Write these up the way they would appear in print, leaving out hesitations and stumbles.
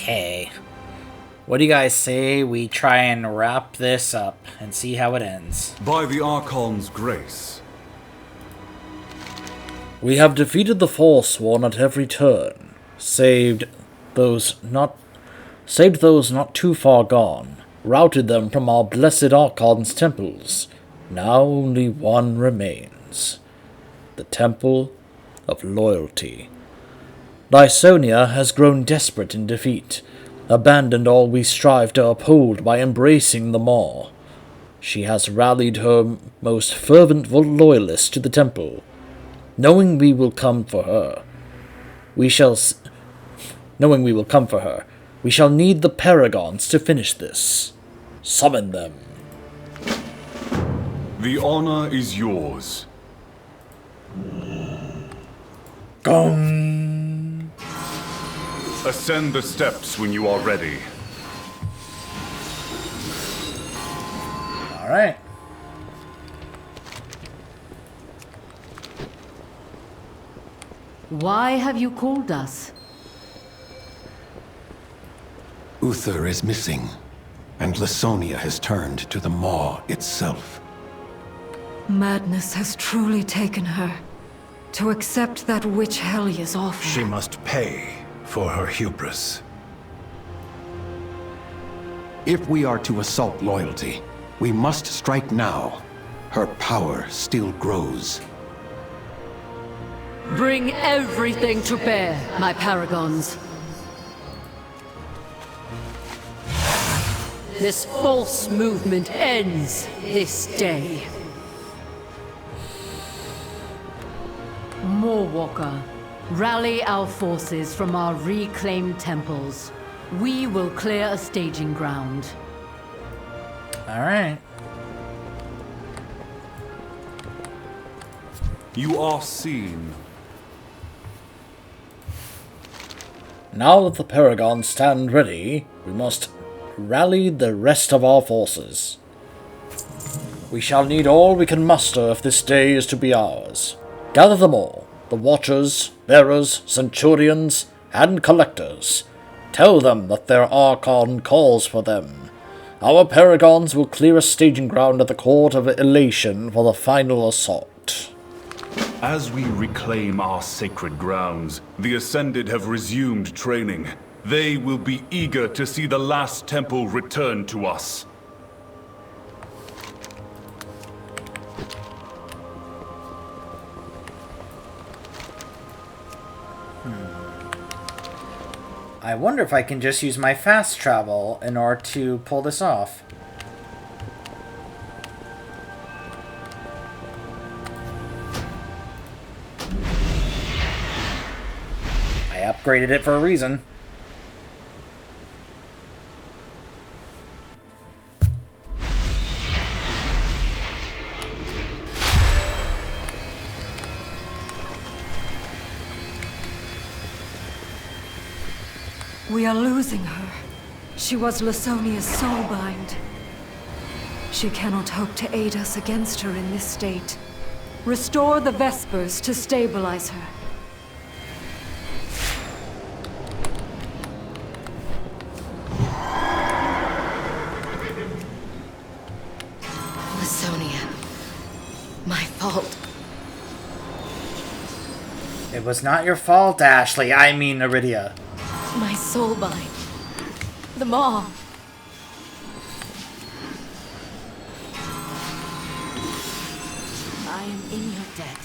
Okay. What do you guys say we try and wrap this up and see how it ends? By the Archon's grace. We have defeated the Forsworn at every turn, saved those not too far gone, routed them from our blessed Archon's temples. Now only one remains. The Temple of Loyalty. Lysonia has grown desperate in defeat, abandoned all we strive to uphold by embracing the Maw. She has rallied her most fervent loyalists to the temple, knowing we will come for her. We shall need the Paragons to finish this. Summon them. The honor is yours. Gong! Ascend the steps when you are ready. Alright. Why have you called us? Uther is missing, and Lysonia has turned to the Maw itself. Madness has truly taken her. To accept that which Hellia's offer. She must pay for her hubris. If we are to assault loyalty, we must strike now. Her power still grows. Bring everything to bear, my paragons. This false movement ends this day. Moorwalker, rally our forces from our reclaimed temples. We will clear a staging ground. Alright. You are seen. Now that the Paragons stand ready, we must rally the rest of our forces. We shall need all we can muster if this day is to be ours. Gather them all, the Watchers, Bearers, Centurions, and Collectors. Tell them that their Archon calls for them. Our Paragons will clear a staging ground at the Court of Elation for the final assault. As we reclaim our sacred grounds, the Ascended have resumed training. They will be eager to see the last temple return to us. I wonder if I can just use my fast travel in order to pull this off. I upgraded it for a reason. We are losing her. She was Lysonia's soulbind. She cannot hope to aid us against her in this state. Restore the Vespers to stabilize her. Lysonia, my fault. It was not your fault, Ashley. I mean, Iridia. My soulbind. The Maw. I am in your debt.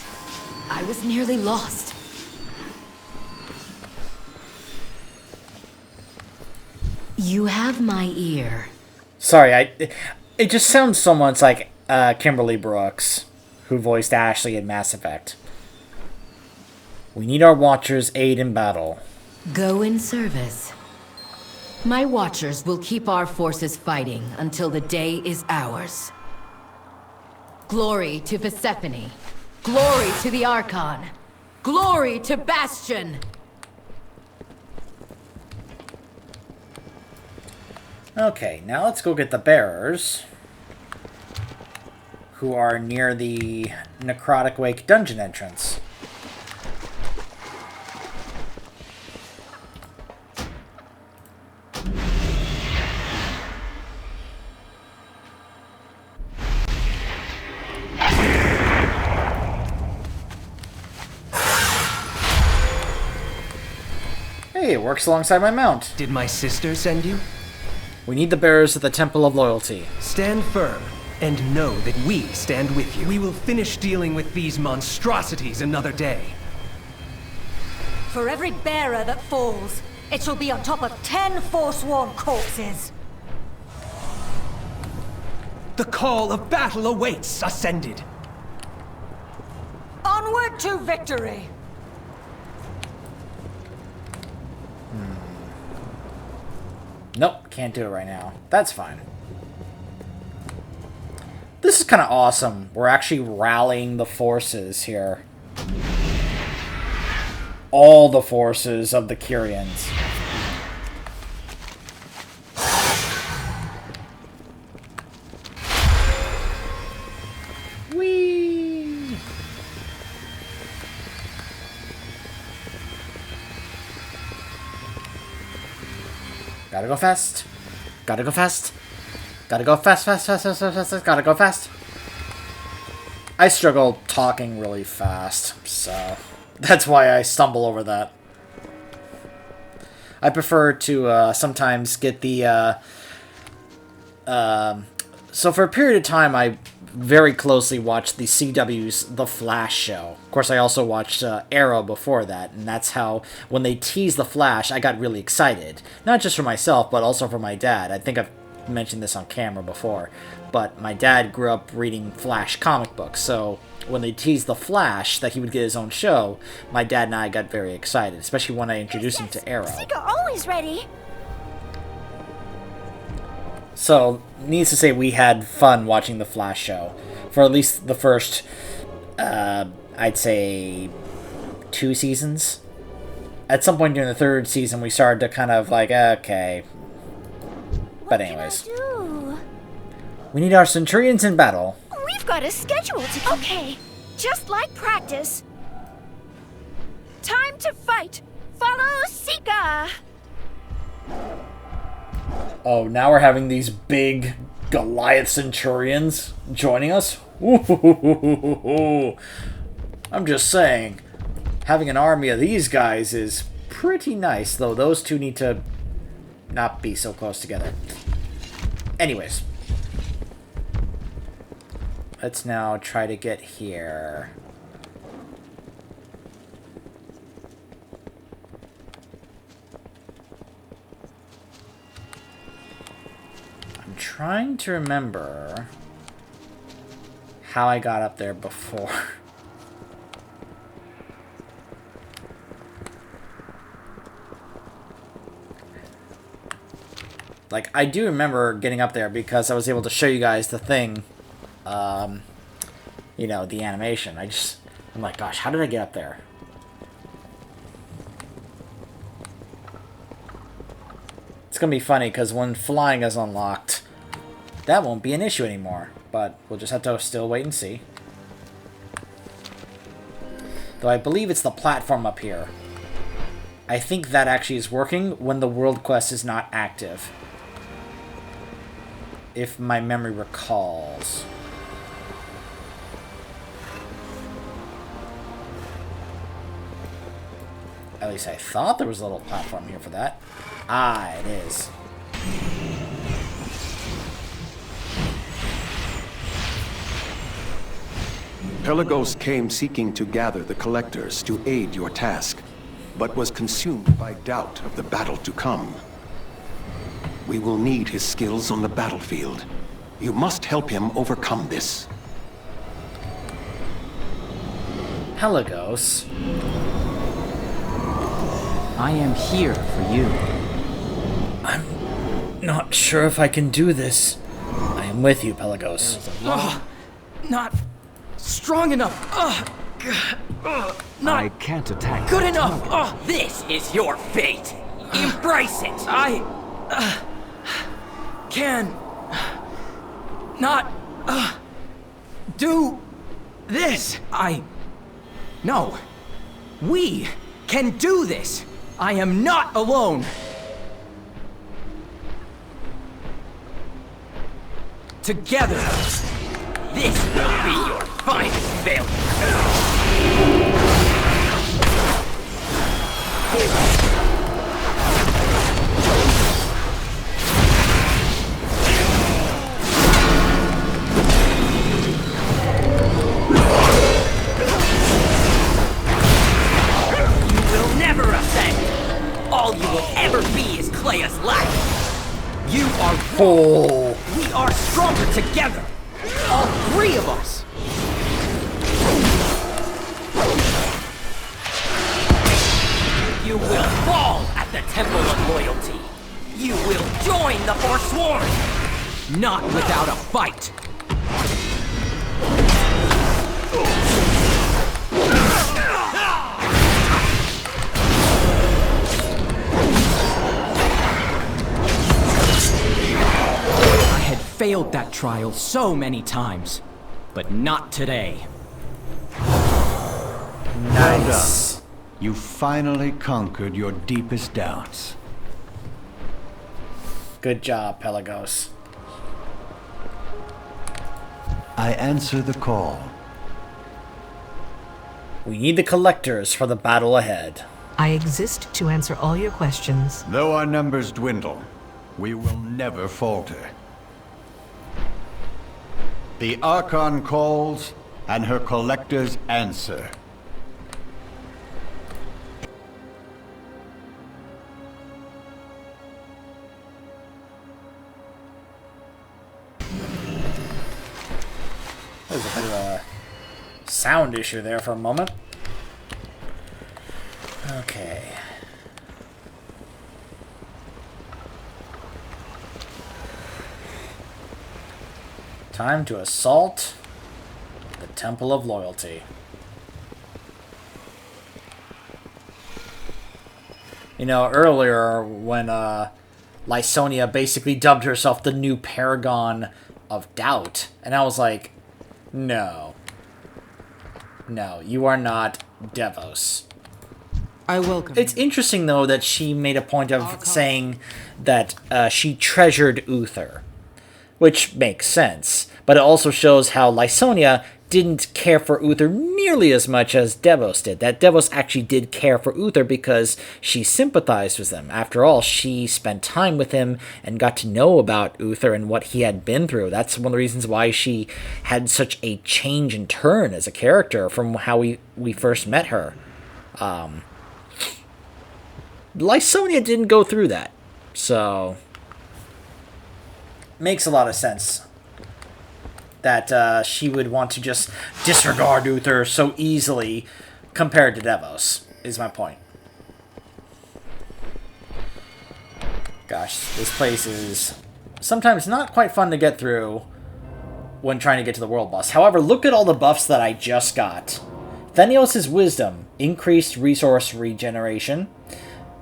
I was nearly lost. You have my ear. Sorry, it just sounds so much like Kimberly Brooks, who voiced Ashley in Mass Effect. We need our Watchers' aid in battle. Go in service. My Watchers will keep our forces fighting until the day is ours. Glory to Persephone. Glory to the Archon. Glory to Bastion! Okay, now let's go get the Bearers, who are near the Necrotic Wake dungeon entrance. Hey, it works alongside my mount. Did my sister send you? We need the bearers of the Temple of Loyalty. Stand firm, and know that we stand with you. We will finish dealing with these monstrosities another day. For every bearer that falls, it shall be on top of 10 forsworn corpses. The call of battle awaits, Ascended. Onward to victory! Nope, can't do it right now. That's fine. This is kind of awesome. We're actually rallying the forces here. All the forces of the Kyrians. Whee! Gotta go fast. Gotta go fast. Gotta go fast, fast, fast, fast, fast, fast, fast. Gotta go fast. I struggle talking really fast, so that's why I stumble over that. I prefer to sometimes get the... So for a period of time, I very closely watched the CW's The Flash show. Of course, I also watched Arrow before that, and that's how, when they teased The Flash, I got really excited. Not just for myself, but also for my dad. I think I've mentioned this on camera before, but my dad grew up reading Flash comic books, so when they teased The Flash, that he would get his own show, my dad and I got very excited, especially when I introduced him to Arrow. Seeker always ready. So, needless to say, we had fun watching The Flash show. For at least the first, I'd say, 2 seasons. At some point during the 3rd season, we started to kind of like, okay. But anyways. What can I do? We need our Centurions in battle. We've got a schedule to keep. Okay, just like practice. Time to fight. Follow Seeker. Oh, now we're having these big Goliath Centurions joining us? Ooh, I'm just saying, having an army of these guys is pretty nice, though those two need to not be so close together. Anyways. Let's now try to get here. I'm trying to remember how I got up there before. Like, I do remember getting up there because I was able to show you guys the thing. You know, the animation. I'm like, gosh, how did I get up there? It's gonna be funny, because when flying is unlocked, that won't be an issue anymore. But we'll just have to still wait and see. Though I believe it's the platform up here. I think that actually is working when the world quest is not active. If my memory recalls. At least I thought there was a little platform here for that. Ah, it is. Pelagos came seeking to gather the collectors to aid your task, but was consumed by doubt of the battle to come. We will need his skills on the battlefield. You must help him overcome this. Pelagos. I am here for you. I'm not sure if I can do this. I am with you, Pelagos. Not strong enough. I can't attack. Good enough. This is your fate. Embrace it. I can not do this. No. We can do this. I am not alone. Together, This will be your final failure. all you will ever be is Clea's life. You are Oh. We are stronger together. All three of us. You will fall at the Temple of Loyalty. You will join the Forsworn. Not without a fight. I had failed that trial so many times, but not today. Nice. You finally conquered your deepest doubts. Good job, Pelagos. I answer the call. We need the collectors for the battle ahead. I exist to answer all your questions. Though our numbers dwindle, we will never falter. The Archon calls, and her collectors answer. There's a bit of a sound issue there for a moment. Okay. Time to assault the Temple of Loyalty. You know, earlier when Lysonia basically dubbed herself the new Paragon of Doubt, and I was like, no. No, you are not Devos. I welcome It's interesting, though, that she made a point of saying that she treasured Uther, which makes sense, but it also shows how Lysonia didn't care for Uther nearly as much as Devos did. That Devos actually did care for Uther because she sympathized with him. After all, she spent time with him and got to know about Uther and what he had been through. That's one of the reasons why she had such a change in turn as a character from how we first met her. Lysonia didn't go through that, so makes a lot of sense that she would want to just disregard Uther so easily compared to Devos, is my point. Gosh, this place is sometimes not quite fun to get through when trying to get to the world boss. However, look at all the buffs that I just got. Thenios' Wisdom, increased resource regeneration.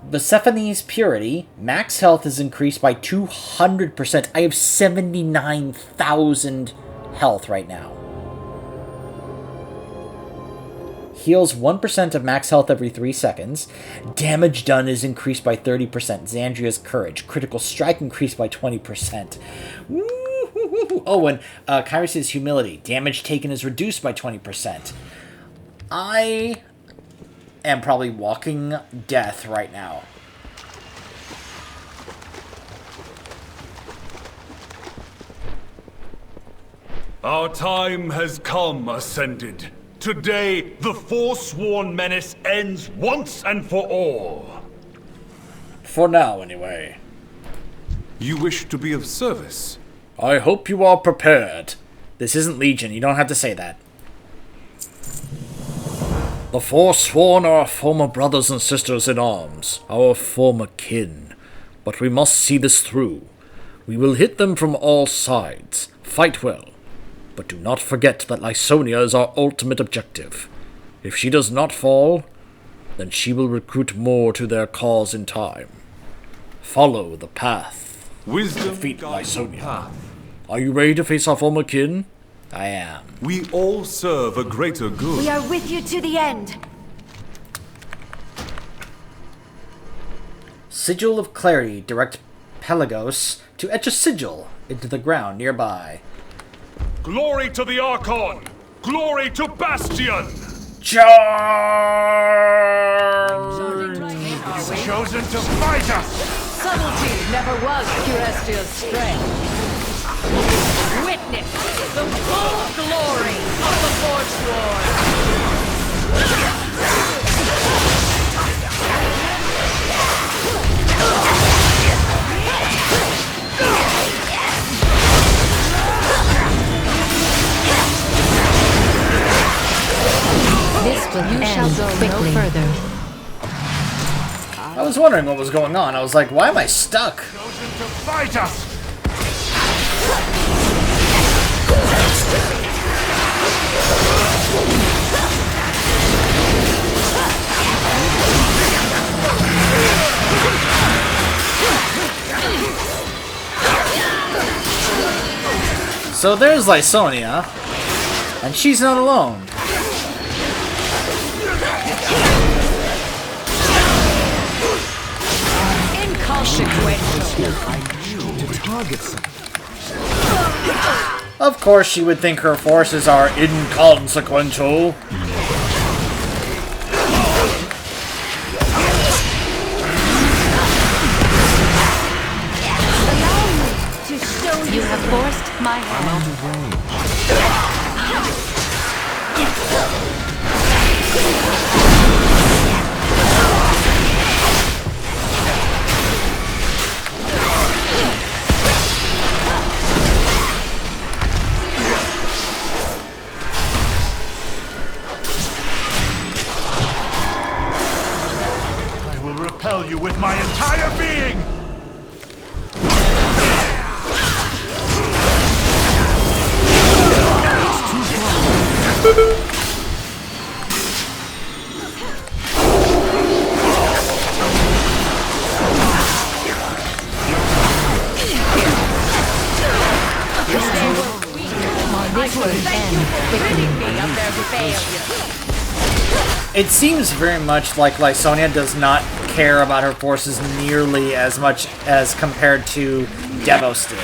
Persephone's Purity, max health is increased by 200%. I have 79,000 health right now. Heals 1% of max health every 3 seconds. Damage done is increased by 30%. Xandria's Courage. Critical Strike increased by 20%. Woo-hoo-hoo-hoo. Oh, and Kyrus' Humility. Damage taken is reduced by 20%. I am probably walking death right now. Our time has come, Ascended. Today, the Forsworn menace ends once and for all. For now, anyway. You wish to be of service? I hope you are prepared. This isn't Legion, you don't have to say that. The Forsworn are our former brothers and sisters in arms, our former kin. But we must see this through. We will hit them from all sides. Fight well. But do not forget that Lysonia is our ultimate objective. If she does not fall, then she will recruit more to their cause in time. Follow the path. Wisdom Defeat guides the Lysonia. path. Are you ready to face our former kin? I am. We all serve a greater good. We are with you to the end. Sigil of Clarity. Direct Pelagos to etch a sigil into the ground nearby. Glory to the Archon! Glory to Bastion! Charge! Chosen to fight us! Subtlety never was Curestia's strength. Witness the full glory of the Forsworn! I was wondering what was going on. I was like, why am I stuck? Chosen to fight us! So there's Lysonia, and she's not alone. Of course she would think her forces are inconsequential. You have forced my hand. I will repel you with my entire being! It seems very much like Lysonia does not care about her forces nearly as much as compared to Devos did.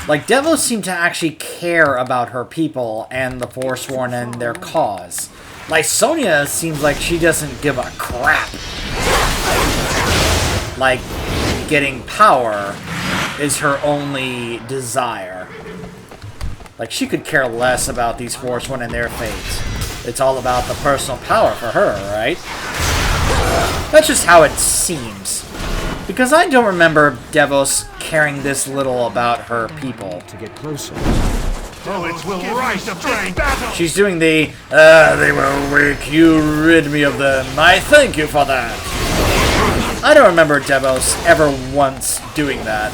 Like, Devos seemed to actually care about her people and the Forsworn and their cause. Lysonia seems like she doesn't give a crap. Like, getting power is her only desire. Like, she could care less about these Forsworn and their fates. It's all about the personal power for her, right? That's just how it seems. Because I don't remember Devos caring this little about her people. To get closer. Poets will rise of this battle! She's doing the, they were weak, you rid me of them, I thank you for that. I don't remember Devos ever once doing that.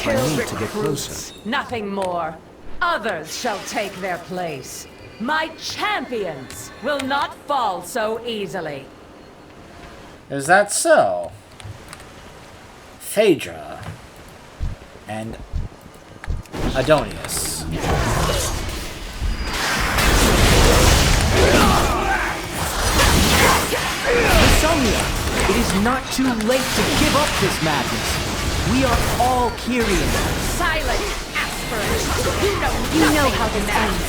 To get closer. Nothing more. Others shall take their place. My champions will not fall so easily. Is that so? Phaedra and Adonius. Insomnia, it is not too late to give up this madness. We are all Kyrian. Silent aspirant. You know how this ends.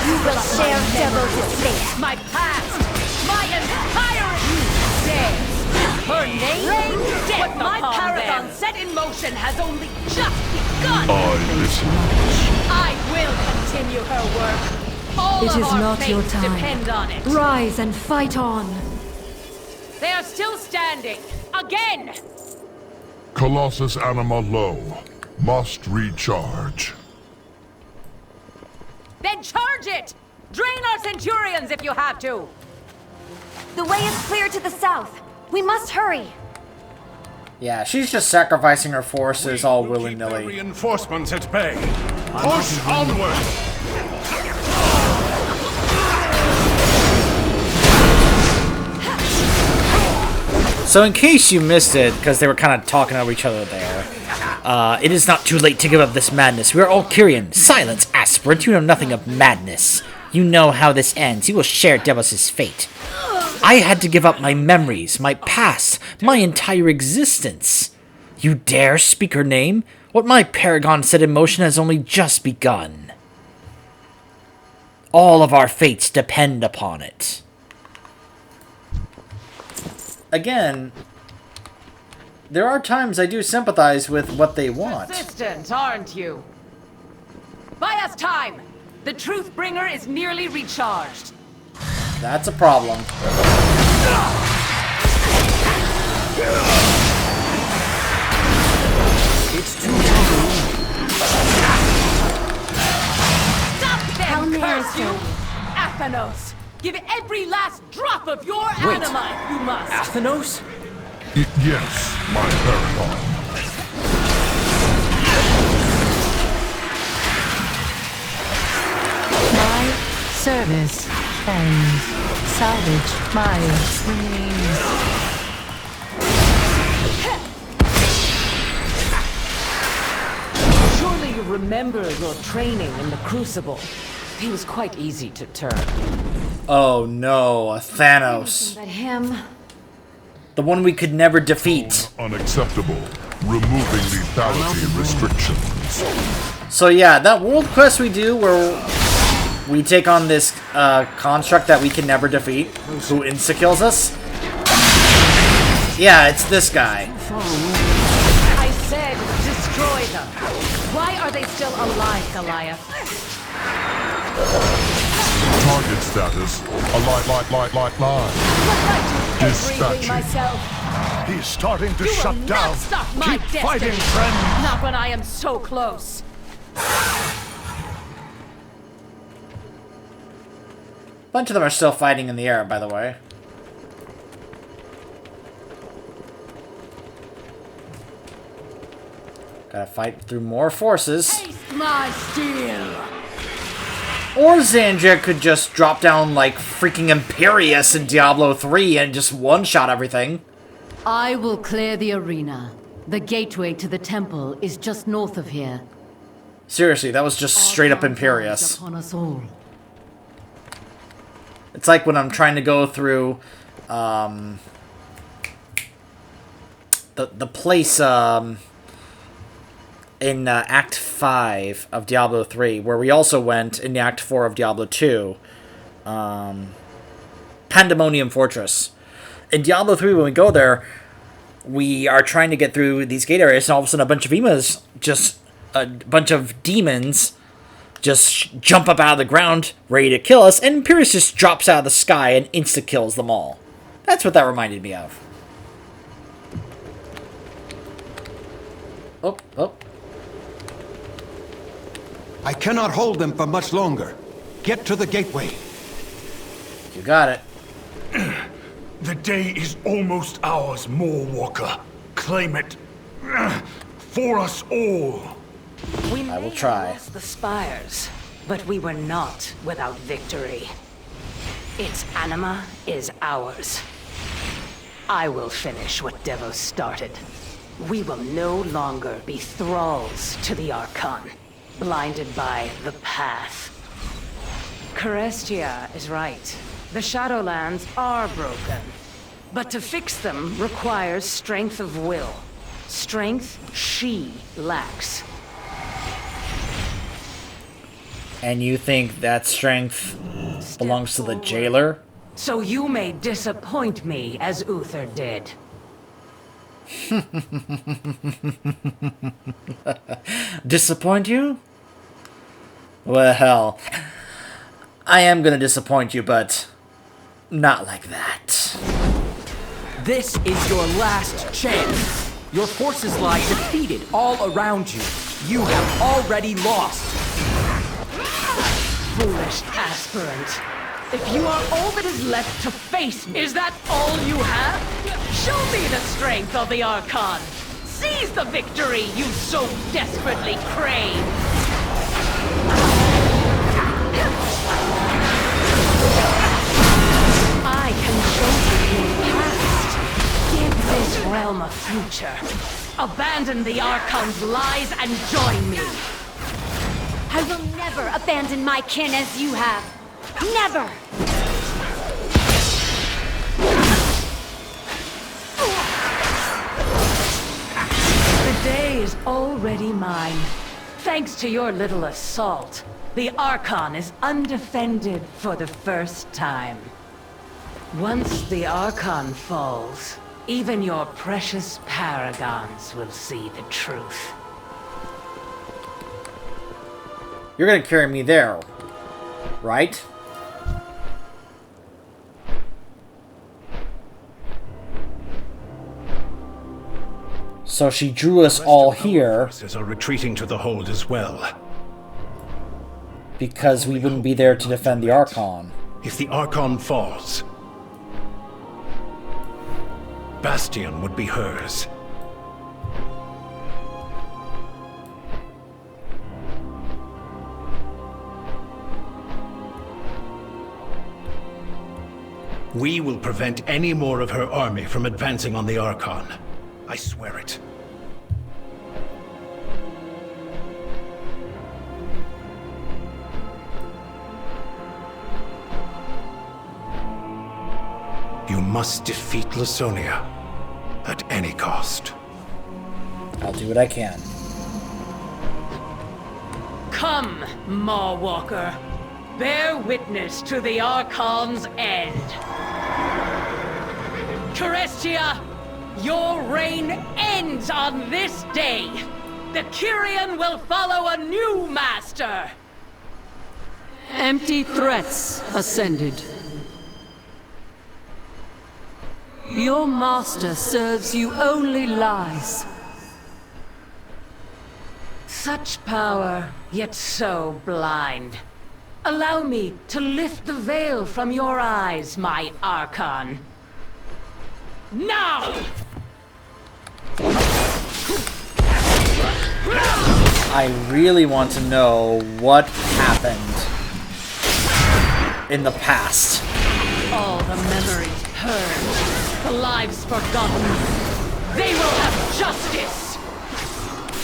You will share Devos' fate. My past. My entirety. Dead. Her name? Rain death. What my paragon set in motion has only just begun. I will continue her work. All It of is our not your fates time. depend on it. Rise and fight on. They are still standing. Again. Colossus Anima low. Must recharge. Then charge it! Drain our centurions if you have to! The way is clear to the south. We must hurry. Yeah, she's just sacrificing her forces all willy-nilly. Reinforcements at bay. Push onward! So in case you missed it, because they were kind of talking over each other there, it is not too late to give up this madness. We are all Kyrian. Silence, aspirant. You know nothing of madness. You know how this ends. You will share Devos' fate. I had to give up my memories, my past, my entire existence. You dare speak her name? What my paragon set in motion has only just begun. All of our fates depend upon it. Again, there are times I do sympathize with what they want. Persistent, aren't you? Buy us time! The Truthbringer is nearly recharged. That's a problem. It's too late. promise you, Athanos, give every last drop of your anima if you must. Athanos? Yes, my paragon. My service ends. Salvage my remains. Surely you remember your training in the Crucible. He was quite easy to turn. Oh no, a Thanos. But him. The one we could never defeat. Unacceptable. Removing lethality restrictions. So yeah, that world quest we do where we take on this construct that we can never defeat, who insta-kills us. Yeah, it's this guy. I said destroy them. Why are they still alive, Goliath? Target status. Alive. Dispatching. Myself. He's starting to You shut will down. not stop my Keep destiny. fighting, friend. Not when I am so close. Bunch of them are still fighting in the air, by the way. Gotta fight through more forces. Taste my steel. Or Xandria could just drop down like freaking Imperius in Diablo 3 and just one-shot everything. I will clear the arena. The gateway to the temple is just north of here. Seriously, that was just straight up Imperius. Upon us all. It's like when I'm trying to go through the place in Act 5 of Diablo 3, where we also went in Act 4 of Diablo 2, Pandemonium Fortress. In Diablo 3, when we go there, we are trying to get through these gate areas, and all of a sudden a bunch of demons just jump up out of the ground, ready to kill us, and Imperius just drops out of the sky and insta-kills them all. That's what that reminded me of. Oh. I cannot hold them for much longer. Get to the gateway. You got it. The day is almost ours, Moorwalker. Claim it. For us all. I will try. Lost the spires, but we were not without victory. Its anima is ours. I will finish what Devos started. We will no longer be thralls to the Archon, blinded by the path. Carestia is right. The Shadowlands are broken. But to fix them requires strength of will. Strength she lacks. And you think that strength belongs to the jailer? So you may disappoint me as Uther did. Disappoint you? Well, I am gonna disappoint you, but not like that. This is your last chance. Your forces lie defeated all around you. You have already lost. Foolish aspirant. If you are all that is left to face me, is that all you have? Show me the strength of the Archon. Seize the victory you so desperately crave. I can show you the past. Give this realm a future. Abandon the Archon's lies and join me. I will never abandon my kin as you have. Never! The day is already mine. Thanks to your little assault, the Archon is undefended for the first time. Once the Archon falls, even your precious paragons will see the truth. You're gonna carry me there, right? So she drew us all here. Forces are retreating to the hold as well. Because we wouldn't be there to defend the Archon. If the Archon falls, Bastion would be hers. We will prevent any more of her army from advancing on the Archon. I swear it. You must defeat Lasonia at any cost. I'll do what I can. Come, Mawwalker. Bear witness to the Archon's end. Carestia, your reign ends on this day. The Kyrian will follow a new master. Empty threats ascended. Your master serves you only lies. Such power, yet so blind. Allow me to lift the veil from your eyes, my Archon. Now! I really want to know what happened in the past. All the memories purged, the lives forgotten. They will have justice!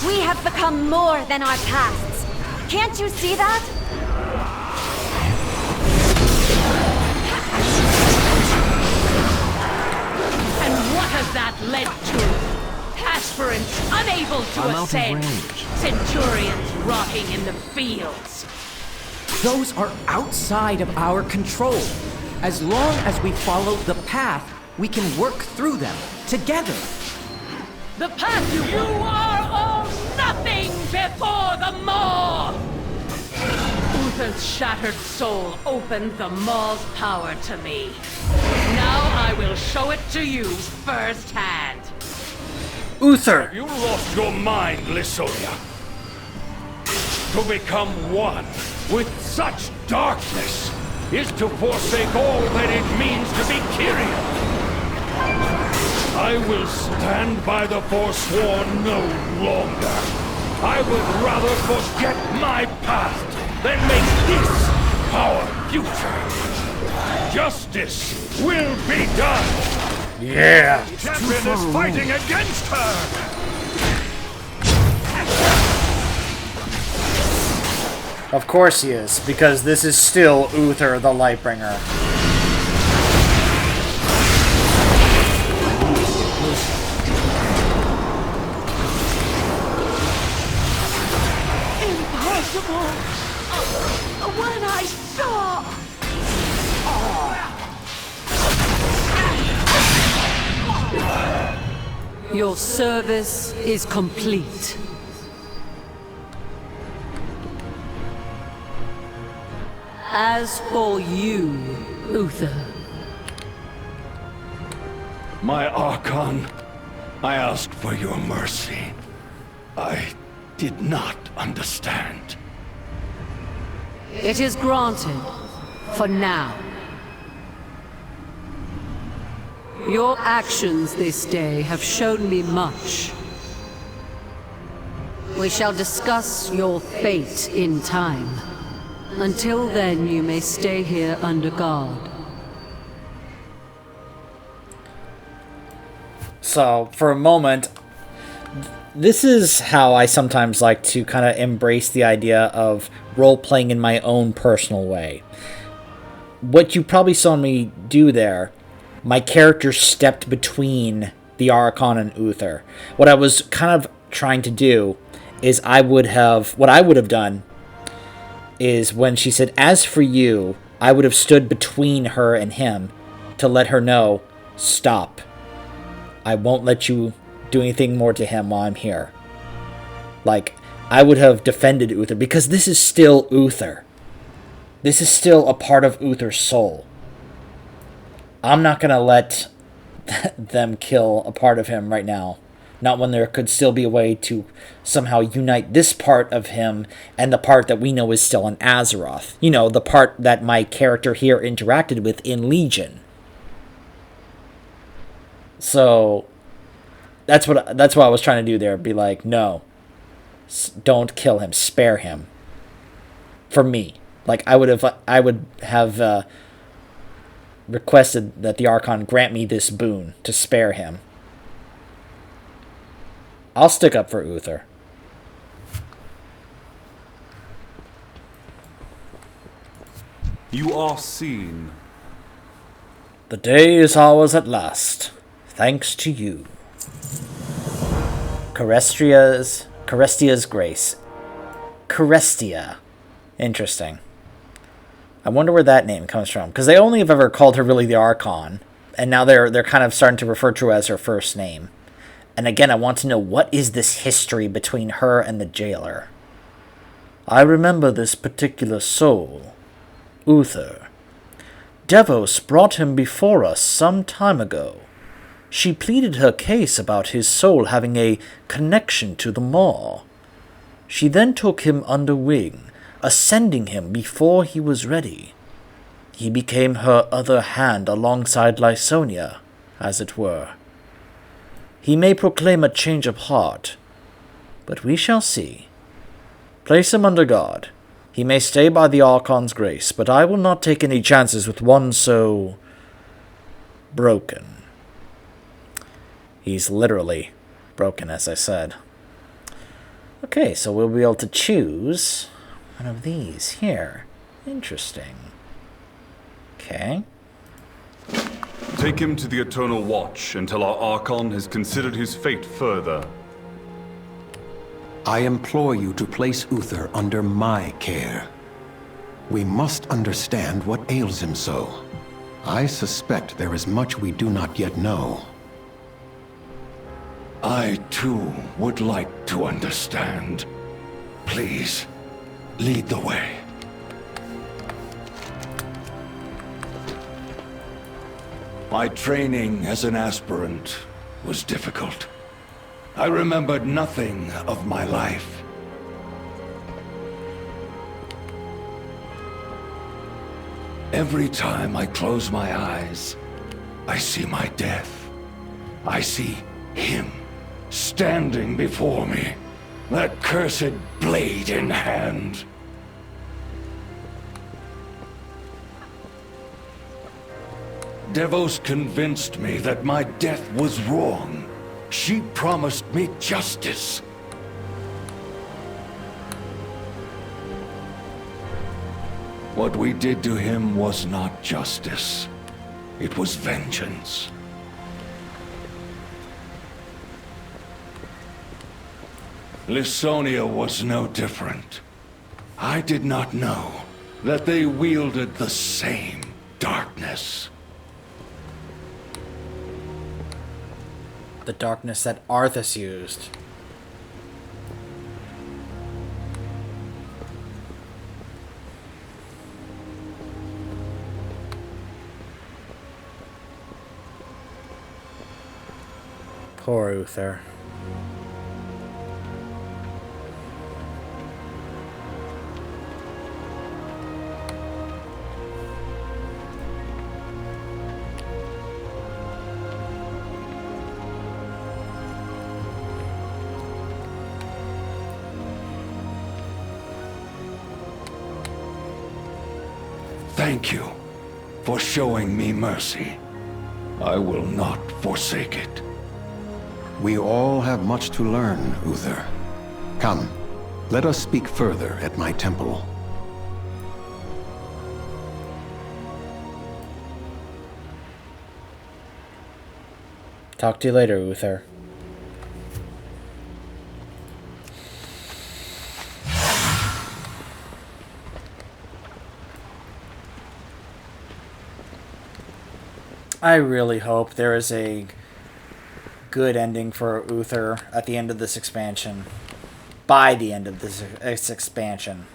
We have become more than our pasts. Can't you see that? And what has that led to? Aspirants unable to ascend. Centurions rotting in the fields. Those are outside of our control. As long as we follow the path, we can work through them together. The path you are all nothing before the Maw! Uther's shattered soul opened the Maw's power to me. Now I will show it to you firsthand. Uther! You lost your mind, Lasonia. To become one with such darkness is to forsake all that it means to be Kyrian. I will stand by the Forsworn no longer. I would rather forget my past than make this our future. Justice will be done. Yeah. The champion is fighting against her. Of course he is, because this is still Uther the Lightbringer. Impossible! When I saw... Your service is complete. As for you, Uther... My Archon, I asked for your mercy. I did not understand. It is granted, for now. Your actions this day have shown me much. We shall discuss your fate in time. Until then, you may stay here under guard. So, for a moment, this is how I sometimes like to kind of embrace the idea of role-playing in my own personal way. What you probably saw me do there, my character stepped between the Archon and Uther. What I was kind of trying to do is what I would have done is when she said, "As for you," I would have stood between her and him to let her know, stop. I won't let you do anything more to him while I'm here. Like, I would have defended Uther, because this is still Uther. This is still a part of Uther's soul. I'm not going to let them kill a part of him right now. Not when there could still be a way to somehow unite this part of him and the part that we know is still in Azeroth. You know, the part that my character here interacted with in Legion. So that's what I was trying to do there. Be like, no, don't kill him. Spare him. For me, like I would have requested that the Archon grant me this boon to spare him. I'll stick up for Uther. You are seen. The day is ours at last, thanks to you. Carestia's grace. Carestia. Interesting. I wonder where that name comes from, because they only have ever called her really the Archon, and now they're kind of starting to refer to her as her first name. And again, I want to know, what is this history between her and the jailer? I remember this particular soul, Uther. Devos brought him before us some time ago. She pleaded her case about his soul having a connection to the Maw. She then took him under wing, ascending him before he was ready. He became her other hand alongside Lysonia, as it were. He may proclaim a change of heart, but we shall see. Place him under guard. He may stay by the Archon's grace, but I will not take any chances with one so broken. He's literally broken, as I said. Okay, so we'll be able to choose one of these here. Interesting. Okay. Take him to the Eternal Watch until our Archon has considered his fate further. I implore you to place Uther under my care. We must understand what ails him so. I suspect there is much we do not yet know. I, too, would like to understand. Please, lead the way. My training as an aspirant was difficult. I remembered nothing of my life. Every time I close my eyes, I see my death. I see him standing before me, that cursed blade in hand. Devos convinced me that my death was wrong. She promised me justice. What we did to him was not justice. It was vengeance. Lysonia was no different. I did not know that they wielded the same darkness. The darkness that Arthas used. Poor Uther. Thank you for showing me mercy. I will not forsake it. We all have much to learn, Uther. Come, let us speak further at my temple. Talk to you later, Uther. I really hope there is a good ending for Uther at the end of this expansion. By the end of this expansion.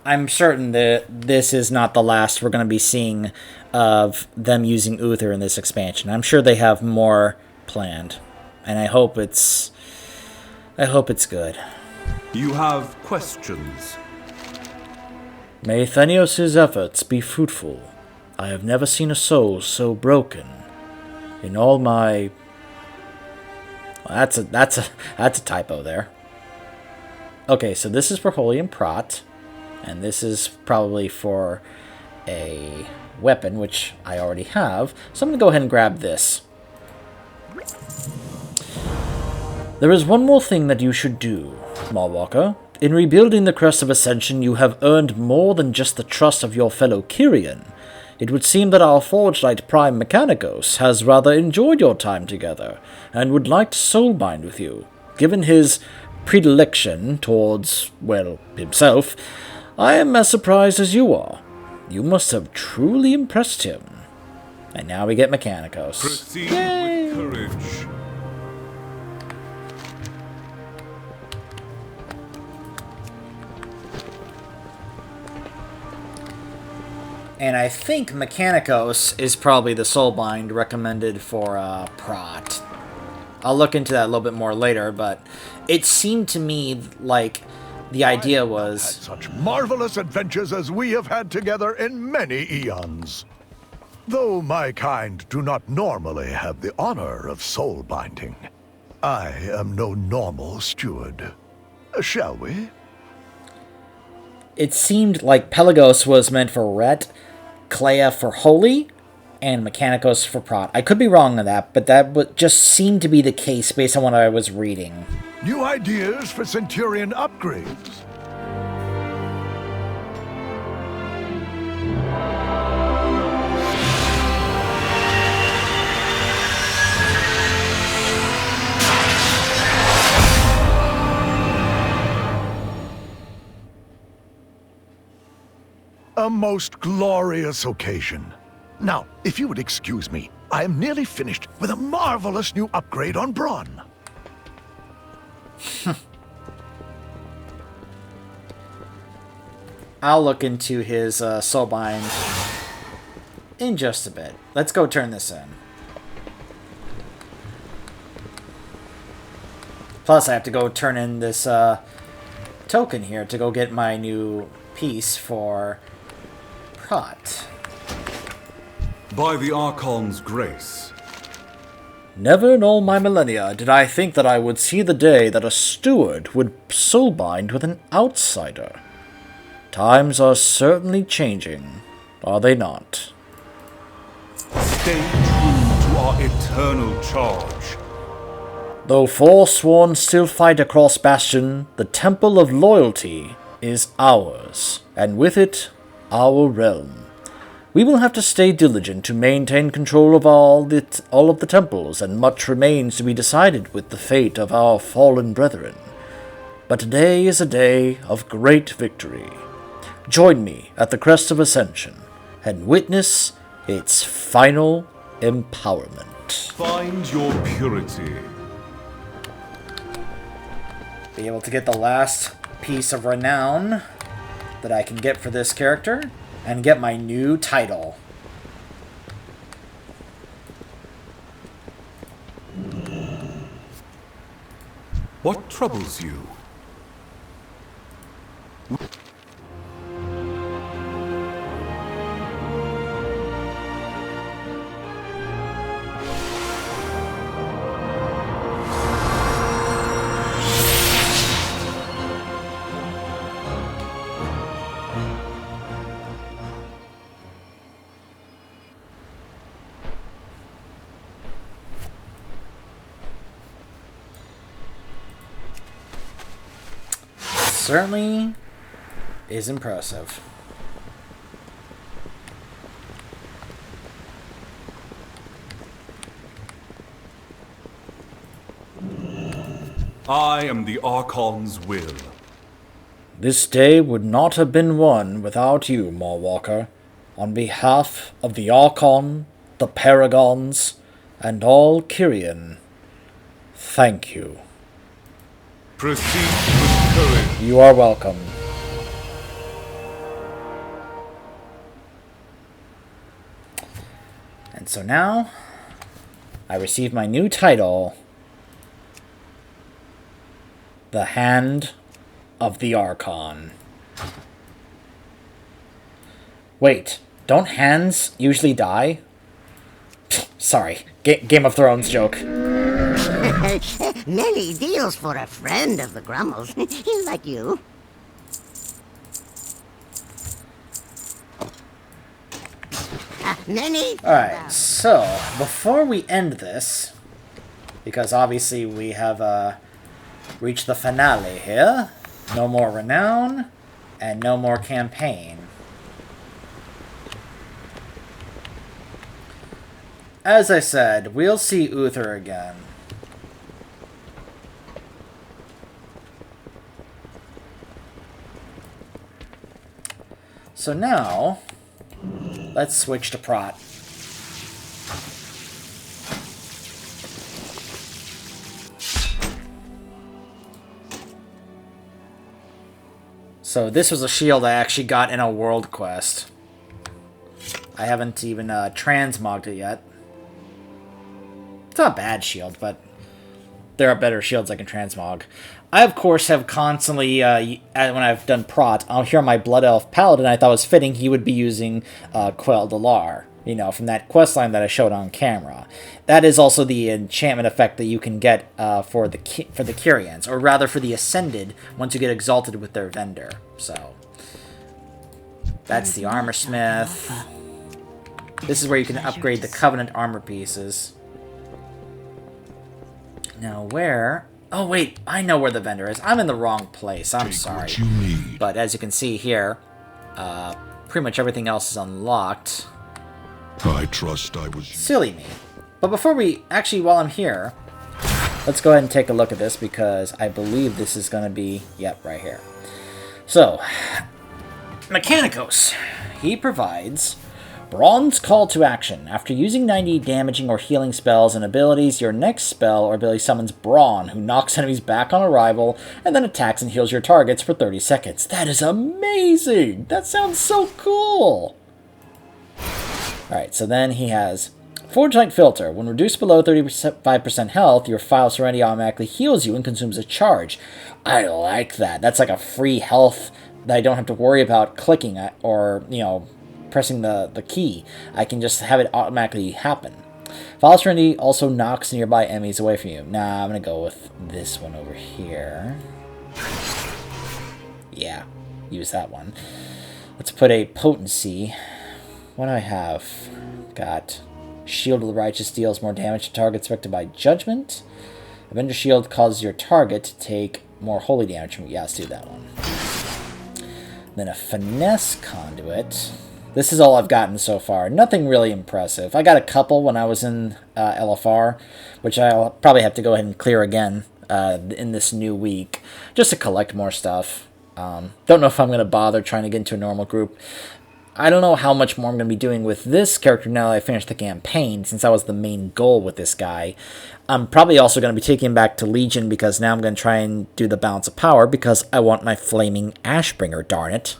I'm certain that this is not the last we're going to be seeing of them using Uther in this expansion. I'm sure they have more planned. And I hope it's good. You have questions? May Thenios' efforts be fruitful. I have never seen a soul so broken. In all my... Well, that's a typo there. Okay, so this is for Holy and Prot. And this is probably for a weapon, which I already have. So I'm going to go ahead and grab this. There is one more thing that you should do, Mawwalker. In rebuilding the Crest of Ascension, you have earned more than just the trust of your fellow Kyrian. It would seem that our Forge Knight Prime Mechanicos has rather enjoyed your time together, and would like to soulbind with you. Given his predilection towards, well, himself, I am as surprised as you are. You must have truly impressed him. And now we get Mechanicos. Proceed with courage. And I think Mechanicos is probably the soulbind recommended for Prot. I'll look into that a little bit more later, but it seemed to me like the idea was... such marvelous adventures as we have had together in many eons. Though my kind do not normally have the honor of soul binding, I am no normal steward. Shall we? It seemed like Pelagos was meant for Ret, Clea for Holy, and Mechanicos for Prot. I could be wrong on that, but that just seemed to be the case based on what I was reading. New ideas for Centurion upgrades? A most glorious occasion. Now, if you would excuse me, I am nearly finished with a marvelous new upgrade on Braun. I'll look into his soulbind in just a bit. Let's go turn this in. Plus, I have to go turn in this token here to go get my new piece for Prot. By the Archon's grace. Never in all my millennia did I think that I would see the day that a steward would soulbind with an outsider. Times are certainly changing, are they not? Stay true to our eternal charge. Though forsworn still fight across Bastion, the Temple of Loyalty is ours, and with it, our realm. We will have to stay diligent to maintain control of all of the temples, and much remains to be decided with the fate of our fallen brethren. But today is a day of great victory. Join me at the Crest of Ascension, and witness its final empowerment. Find your purity. Be able to get the last piece of renown that I can get for this character, and get my new title. What troubles you? Certainly is impressive. I am the Archon's will. This day would not have been won without you, Mawwalker. On behalf of the Archon, the Paragons, and all Kyrian, thank you. Proceed with courage. You are welcome. And so now, I received my new title, the Hand of the Archon. Wait, don't hands usually die? Sorry, Game of Thrones joke. Many deals for a friend of the Grummels, like you. Alright, so, before we end this, because obviously we have reached the finale here, no more renown, and no more campaign. As I said, we'll see Uther again. So now, let's switch to Prot. So this was a shield I actually got in a world quest. I haven't even transmogged it yet. It's not a bad shield, but there are better shields I can transmog. I, of course, have constantly, when I've done Prot, I'll hear my Blood Elf Paladin. I thought it was fitting he would be using Quell Delar, you know, from that questline that I showed on camera. That is also the enchantment effect that you can get for the Kyrians, or rather for the Ascended, once you get exalted with their vendor. So, that's the Armor Smith. This is where you can upgrade the Covenant armor pieces. Now where... Oh wait, I know where the vendor is. I'm in the wrong place. I'm sorry. But as you can see here, pretty much everything else is unlocked. I trust I was... Silly me. But before we... Actually, while I'm here, let's go ahead and take a look at this, because I believe this is going to be... Yep, right here. So, Mechanicos. He provides... Bronze Call to Action. After using 90 damaging or healing spells and abilities, your next spell or ability summons Brawn, who knocks enemies back on arrival, and then attacks and heals your targets for 30 seconds. That is amazing! That sounds so cool! Alright, so then he has Forge Light Filter. When reduced below 35% health, your File Serenity automatically heals you and consumes a charge. I like that. That's like a free health that I don't have to worry about clicking at, or, you know, pressing the key. I can just have it automatically happen. File Serenity also knocks nearby enemies away from you. Nah, I'm going to go with this one over here. Yeah, use that one. Let's put a Potency. What do I have? Got Shield of the Righteous deals more damage to targets affected by Judgment. Avenger Shield causes your target to take more holy damage. Yeah, let's do that one. Then a Finesse Conduit. This is all I've gotten so far. Nothing really impressive. I got a couple when I was in LFR, which I'll probably have to go ahead and clear again in this new week, just to collect more stuff. Don't know if I'm going to bother trying to get into a normal group. I don't know how much more I'm going to be doing with this character now that I finished the campaign, since that was the main goal with this guy. I'm probably also going to be taking him back to Legion, because now I'm going to try and do the Balance of Power, because I want my Flaming Ashbringer, darn it.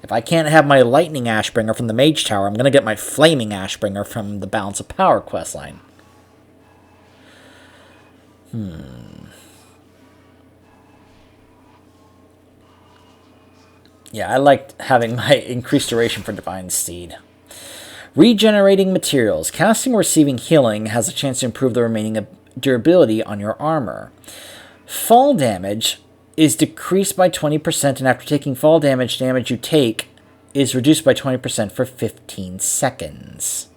If I can't have my Lightning Ashbringer from the Mage Tower, I'm going to get my Flaming Ashbringer from the Balance of Power questline. Yeah, I liked having my increased duration for Divine Steed. Regenerating Materials. Casting or receiving healing has a chance to improve the remaining durability on your armor. Fall damage is decreased by 20%, and after taking fall damage, damage you take is reduced by 20% for 15 seconds.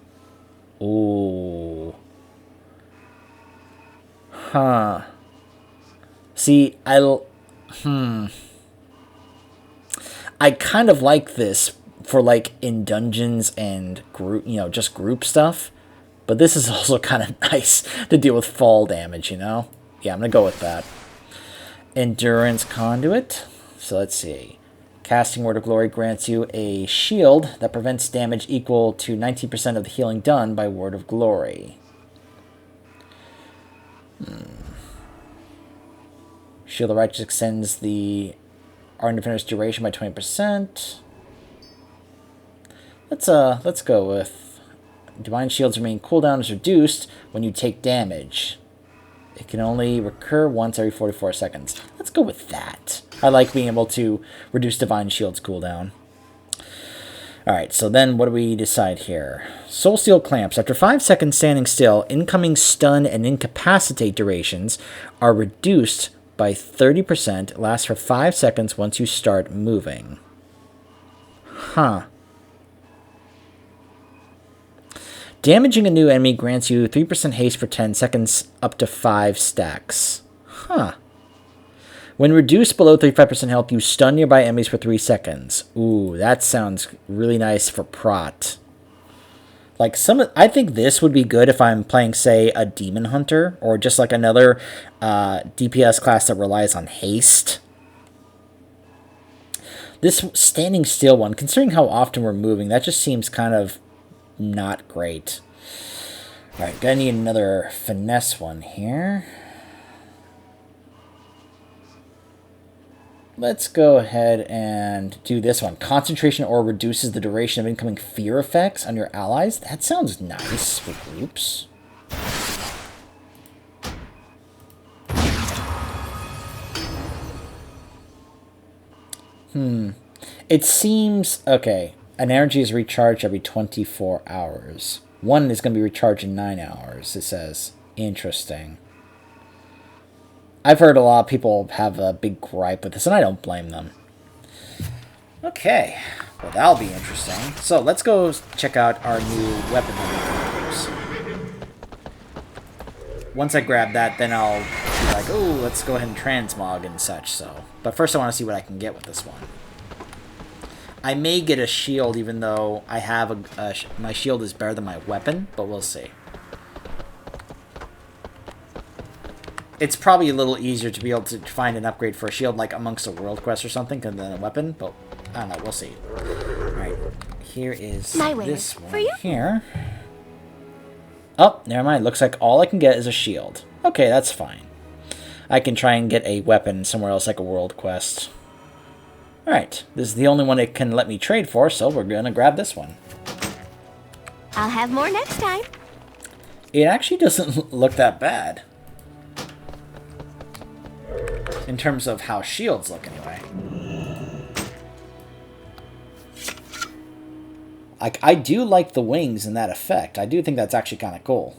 Ooh. Huh. See, I kind of like this for, like, in dungeons and group, you know, just group stuff. But this is also kind of nice to deal with fall damage, you know? Yeah, I'm going to go with that. Endurance Conduit. So let's see. Casting Word of Glory grants you a shield that prevents damage equal to 19% of the healing done by Word of Glory. Shield of Righteous extends the Ardent Defender's duration by 20%. Let's go with Divine Shield's remaining cooldown is reduced when you take damage. It can only recur once every 44 seconds. Let's go with that. I like being able to reduce Divine Shield's cooldown. Alright, so then what do we decide here? Soul Steel Clamps. After 5 seconds standing still, incoming stun and incapacitate durations are reduced by 30%. Lasts for 5 seconds once you start moving. Huh. Damaging a new enemy grants you 3% haste for 10 seconds up to 5 stacks. Huh. When reduced below 35% health, you stun nearby enemies for 3 seconds. Ooh, that sounds really nice for prot. Like, I think this would be good if I'm playing, say, a Demon Hunter, or just like another DPS class that relies on haste. This standing still one, considering how often we're moving, that just seems kind of not great. Alright, gonna need another finesse one here. Let's go ahead and do this one. Concentration Aura reduces the duration of incoming fear effects on your allies. That sounds nice for groups. It seems... Okay. An energy is recharged every 24 hours. One is going to be recharged in 9 hours, it says. Interesting. I've heard a lot of people have a big gripe with this, and I don't blame them. Okay. Well, that'll be interesting. So, let's go check out our new weapon that we can use. Once I grab that, then I'll be like, oh, let's go ahead and transmog and such, so. But first I want to see what I can get with this one. I may get a shield, even though I have my shield is better than my weapon, but we'll see. It's probably a little easier to be able to find an upgrade for a shield, like amongst a world quest or something, than a weapon, but I don't know, we'll see. Alright, here is this one here. Oh, never mind, looks like all I can get is a shield. Okay, that's fine. I can try and get a weapon somewhere else, like a world quest. Alright, this is the only one it can let me trade for, so we're gonna grab this one. I'll have more next time. It actually doesn't look that bad. In terms of how shields look, anyway. I do like the wings and that effect. I do think that's actually kind of cool.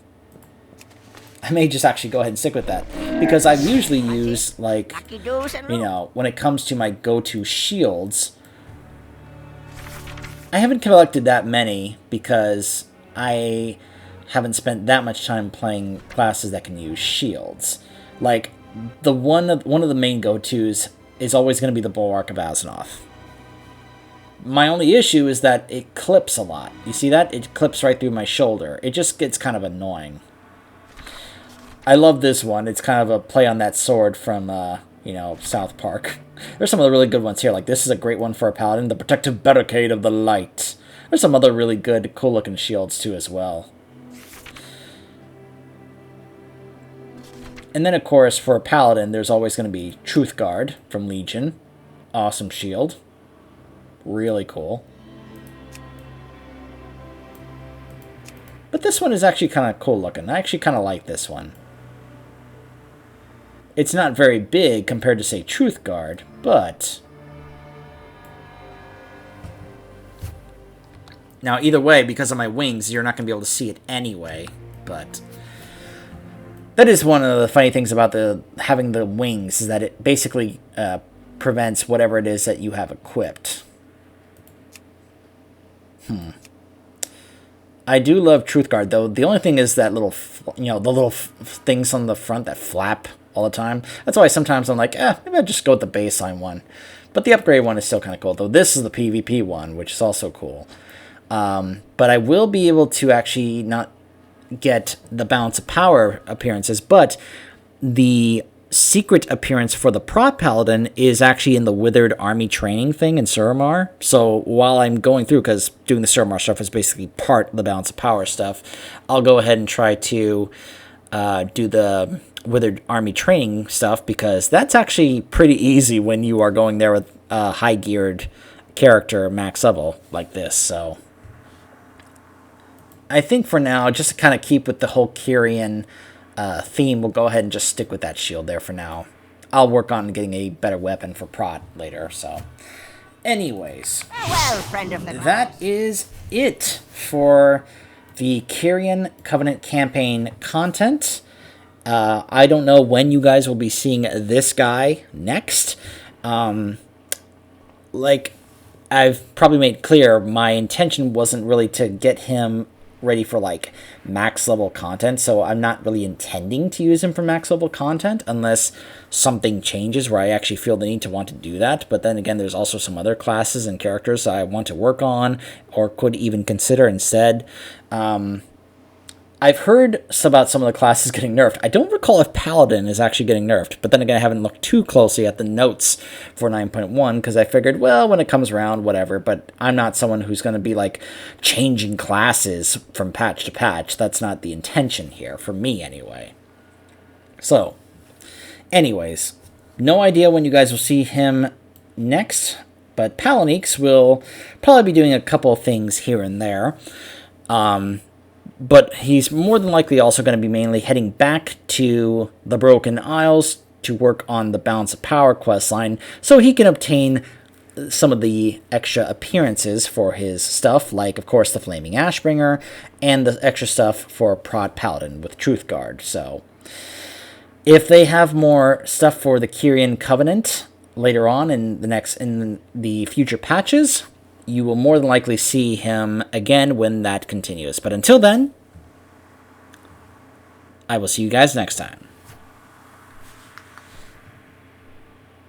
I may just actually go ahead and stick with that. Because I usually use, like, you know, when it comes to my go-to shields, I haven't collected that many because I haven't spent that much time playing classes that can use shields. Like, one of the main go-tos is always going to be the Bulwark of Azzinoth. My only issue is that it clips a lot. You see that? It clips right through my shoulder. It just gets kind of annoying. I love this one. It's kind of a play on that sword from, you know, South Park. There's some other really good ones here. Like, this is a great one for a paladin. The Protective Barricade of the Light. There's some other really good, cool-looking shields, too, as well. And then, of course, for a paladin, there's always going to be Truth Guard from Legion. Awesome shield. Really cool. But this one is actually kind of cool-looking. I actually kind of like this one. It's not very big compared to, say, Truth Guard, but... Now, either way, because of my wings, you're not going to be able to see it anyway, but... That is one of the funny things about having the wings, is that it basically prevents whatever it is that you have equipped. I do love Truth Guard, though. The only thing is that little, you know, the little things on the front that flap all the time. That's why sometimes I'm like, maybe I'll just go with the baseline one. But the upgrade one is still kind of cool, though. This is the PvP one, which is also cool. But I will be able to actually not get the Balance of Power appearances, but the secret appearance for the Prot Paladin is actually in the Withered Army training thing in Suramar. So while I'm going through, because doing the Suramar stuff is basically part of the Balance of Power stuff, I'll go ahead and try to do the Withered Army training stuff, because that's actually pretty easy when you are going there with a high-geared character max level like this, so... I think for now, just to kind of keep with the whole Kyrian theme, we'll go ahead and just stick with that shield there for now. I'll work on getting a better weapon for Prot later, so... Anyways, Farewell, friend of the that is it for the Kyrian Covenant campaign content. I don't know when you guys will be seeing this guy next. Like I've probably made clear, my intention wasn't really to get him ready for like max level content, so I'm not really intending to use him for max level content unless something changes where I actually feel the need to want to do that. But then again, there's also some other classes and characters I want to work on or could even consider instead. I've heard about some of the classes getting nerfed. I don't recall if Paladin is actually getting nerfed, but then again, I haven't looked too closely at the notes for 9.1 because I figured, well, when it comes around, whatever, but I'm not someone who's going to be like changing classes from patch to patch. That's not the intention here, for me anyway. So, anyways, no idea when you guys will see him next, but PapaNeeks will probably be doing a couple of things here and there. But he's more than likely also going to be mainly heading back to the Broken Isles to work on the Balance of Power questline, so he can obtain some of the extra appearances for his stuff, like, of course, the Flaming Ashbringer, and the extra stuff for Prot Paladin with Truthguard. So, if they have more stuff for the Kyrian Covenant later on in the future patches, you will more than likely see him again when that continues. But until then, I will see you guys next time.